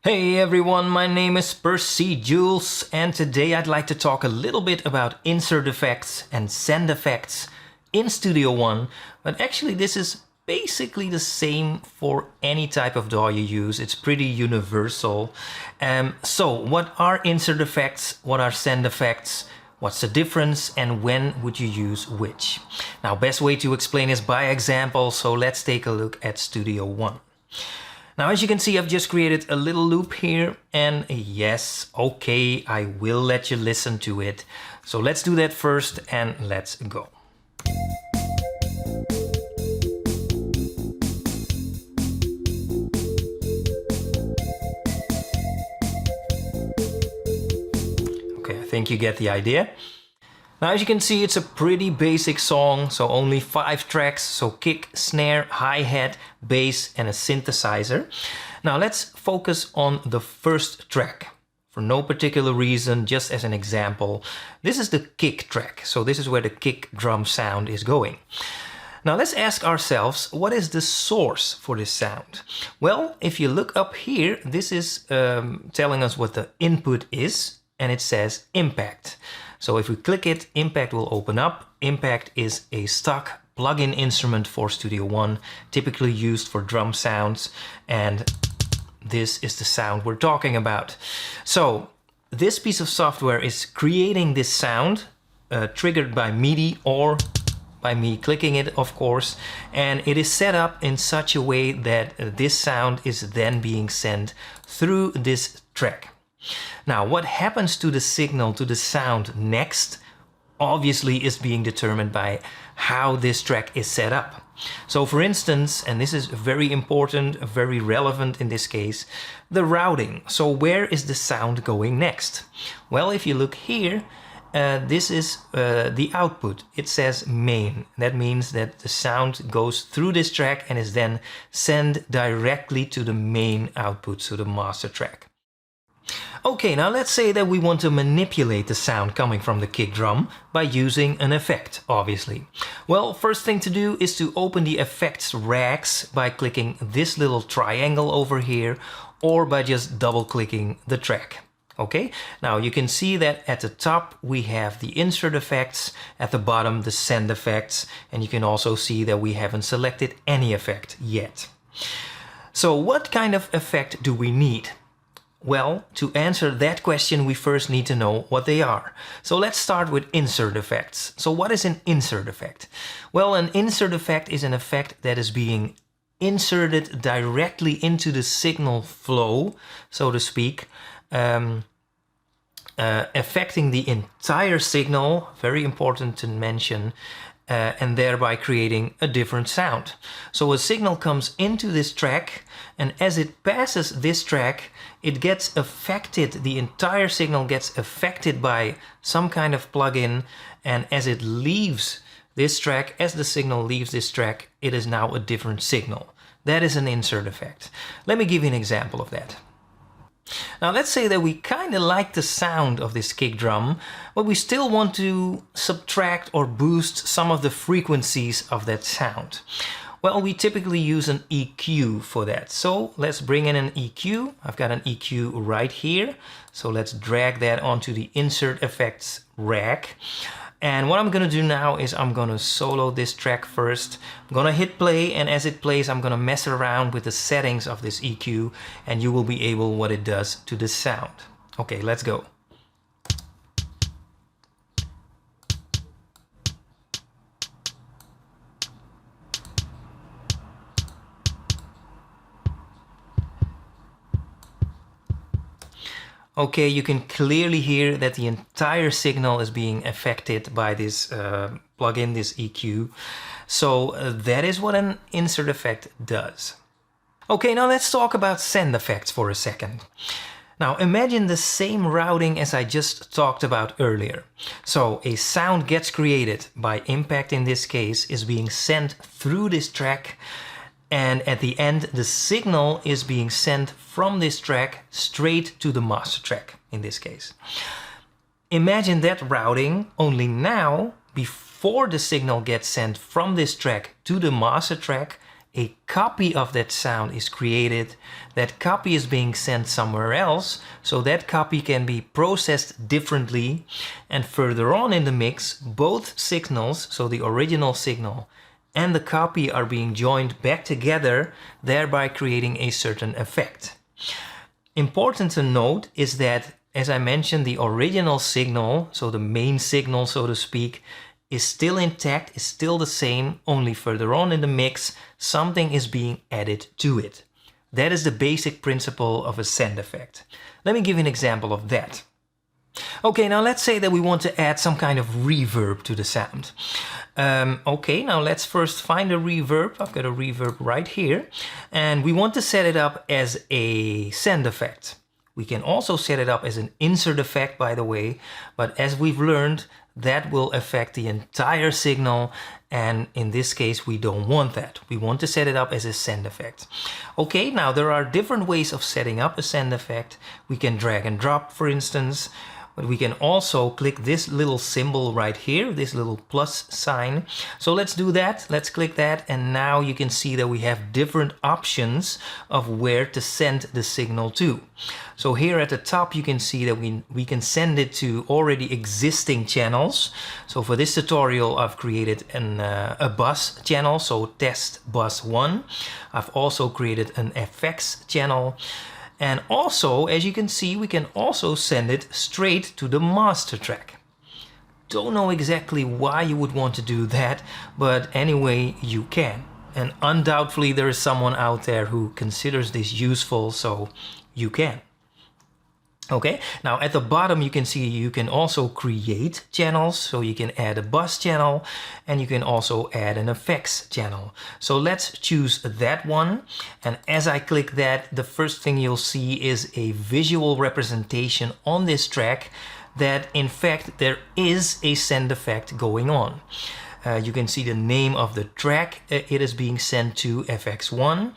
Hey everyone, my name is Percy Jules and today I'd like to talk a little bit about insert effects and send effects in Studio One, but actually this is basically the same for any type of DAW you use. It's pretty universal. So what are insert effects? What are send effects? What's the difference and when would you use which? Now, best way to explain is by example, so let's take a look at Studio One. Now, as you can see, I've just created a little loop here, and yes, okay, I will let you listen to it. So let's do that first and let's go. Okay, I think you get the idea. Now, as you can see, it's a pretty basic song, so only 5 tracks, so kick, snare, hi-hat, bass and a synthesizer. Now let's focus on the first track. For no particular reason, just as an example, this is the kick track, so this is where the kick drum sound is going. Now let's ask ourselves, what is the source for this sound? Well, if you look up here, this is telling us what the input is, and it says impact. So if we click it, Impact will open up. Impact is a stock plug-in instrument for Studio One, typically used for drum sounds, and this is the sound we're talking about. So this piece of software is creating this sound, triggered by MIDI or by me clicking it, of course, and it is set up in such a way that this sound is then being sent through this track. Now, what happens to the signal, to the sound next, obviously is being determined by how this track is set up. So for instance, and this is very important, very relevant in this case, the routing. So where is the sound going next? Well, if you look here, this is the output. It says main. That means that the sound goes through this track and is then sent directly to the main output, so the master track. Okay, now let's say that we want to manipulate the sound coming from the kick drum by using an effect, obviously. Well, first thing to do is to open the effects racks by clicking this little triangle over here, or by just double clicking the track. Okay, now you can see that at the top we have the insert effects, at the bottom the send effects, and you can also see that we haven't selected any effect yet. So what kind of effect do we need? Well, to answer that question, we first need to know what they are. So let's start with insert effects. So what is an insert effect? Well, an insert effect is an effect that is being inserted directly into the signal flow, so to speak, affecting the entire signal, very important to mention, and thereby creating a different sound. So a signal comes into this track, and as it passes this track, it gets affected, the entire signal gets affected by some kind of plugin, and as it leaves this track, as the signal leaves this track, it is now a different signal. That is an insert effect. Let me give you an example of that. Now let's say that we kind of like the sound of this kick drum, but we still want to subtract or boost some of the frequencies of that sound. Well, we typically use an EQ for that. So let's bring in an EQ. I've got an EQ right here. So let's drag that onto the insert effects rack. And what I'm going to do now is I'm going to solo this track first. I'm going to hit play, and as it plays I'm going to mess around with the settings of this EQ, and you will be able what it does to the sound. Okay, let's go. Okay, you can clearly hear that the entire signal is being affected by this plugin, this EQ. So that is what an insert effect does. Okay, now let's talk about send effects for a second. Now imagine the same routing as I just talked about earlier. So a sound gets created by impact, in this case, is being sent through this track, and at the end the signal is being sent from this track straight to the master track, in this case. Imagine that routing, only now, before the signal gets sent from this track to the master track, a copy of that sound is created. That copy is being sent somewhere else, so that copy can be processed differently. And further on in the mix, both signals, so the original signal and the copy, are being joined back together, thereby creating a certain effect. Important to note is that, as I mentioned, the original signal, so the main signal, so to speak, is still intact, is still the same, only further on in the mix, something is being added to it. That is the basic principle of a send effect. Let me give you an example of that. Okay, now let's say that we want to add some kind of reverb to the sound. Okay, now let's first find a reverb. I've got a reverb right here, and we want to set it up as a send effect. We can also set it up as an insert effect, by the way, but as we've learned, that will affect the entire signal, and in this case we don't want that. We want to set it up as a send effect. Okay, now there are different ways of setting up a send effect. We can drag and drop, for instance, but we can also click this little symbol right here, this little plus sign. So let's do that. Let's click that, and now you can see that we have different options of where to send the signal to. So here at the top you can see that we can send it to already existing channels. So for this tutorial I've created a bus channel, so test bus 1. I've also created an FX channel. And also, as you can see, we can also send it straight to the master track. Don't know exactly why you would want to do that, but anyway, you can. And undoubtedly there is someone out there who considers this useful, so you can. Okay, now at the bottom you can see you can also create channels, so you can add a bus channel and you can also add an effects channel. So let's choose that one, and as I click that, the first thing you'll see is a visual representation on this track that in fact there is a send effect going on. You can see the name of the track, it is being sent to FX1.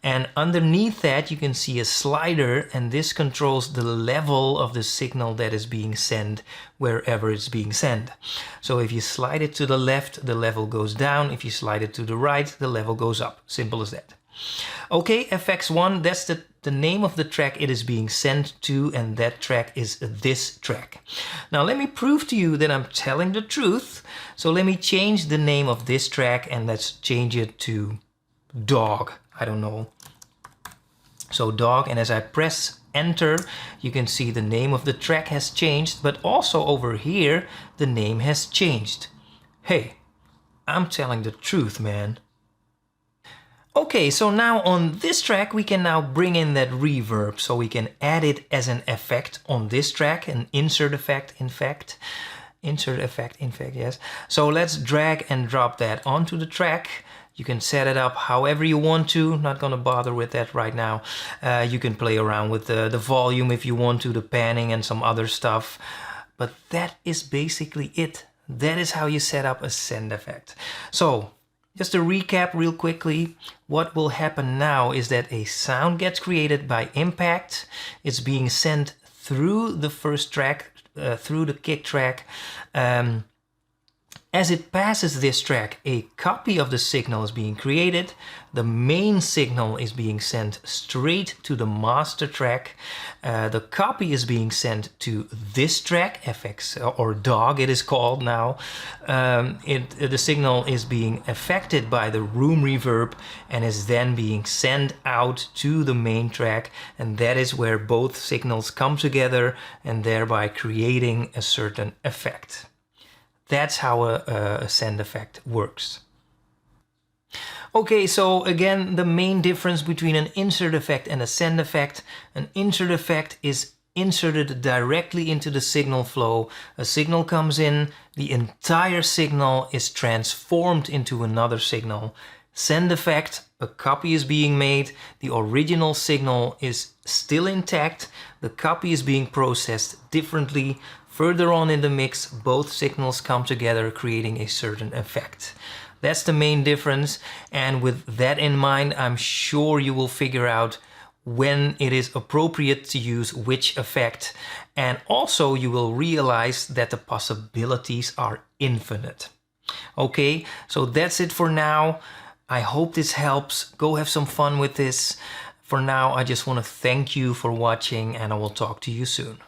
And underneath that you can see a slider, and this controls the level of the signal that is being sent wherever it's being sent. So if you slide it to the left, the level goes down. If you slide it to the right, the level goes up. Simple as that. Okay, FX1, that's the name of the track it is being sent to, and that track is this track. Now let me prove to you that I'm telling the truth. So let me change the name of this track, and let's change it to Dog. I don't know. So Dog, and as I press enter, you can see the name of the track has changed, but also over here, the name has changed. Hey, I'm telling the truth, man. Okay, so now on this track, we can now bring in that reverb, so we can add it as an effect on this track, an insert effect, in fact. Insert effect, in fact, yes. So let's drag and drop that onto the track. You can set it up however you want to, not gonna bother with that right now. You can play around with the volume if you want to, the panning and some other stuff. But that is basically it. That is how you set up a send effect. So, just to recap real quickly, what will happen now is that a sound gets created by impact. It's being sent through the first track, through the kick track. As it passes this track, a copy of the signal is being created. The main signal is being sent straight to the master track. The copy is being sent to this track, FX or Dog it is called now. The signal is being affected by the room reverb and is then being sent out to the main track, and that is where both signals come together and thereby creating a certain effect. That's how a send effect works. Okay, so again, the main difference between an insert effect and a send effect. An insert effect is inserted directly into the signal flow. A signal comes in, the entire signal is transformed into another signal. Send effect, a copy is being made, the original signal is still intact, the copy is being processed differently. Further on in the mix, both signals come together, creating a certain effect. That's the main difference, and with that in mind, I'm sure you will figure out when it is appropriate to use which effect, and also you will realize that the possibilities are infinite. Okay, so that's it for now. I hope this helps. Go have some fun with this. For now, I just want to thank you for watching, and I will talk to you soon.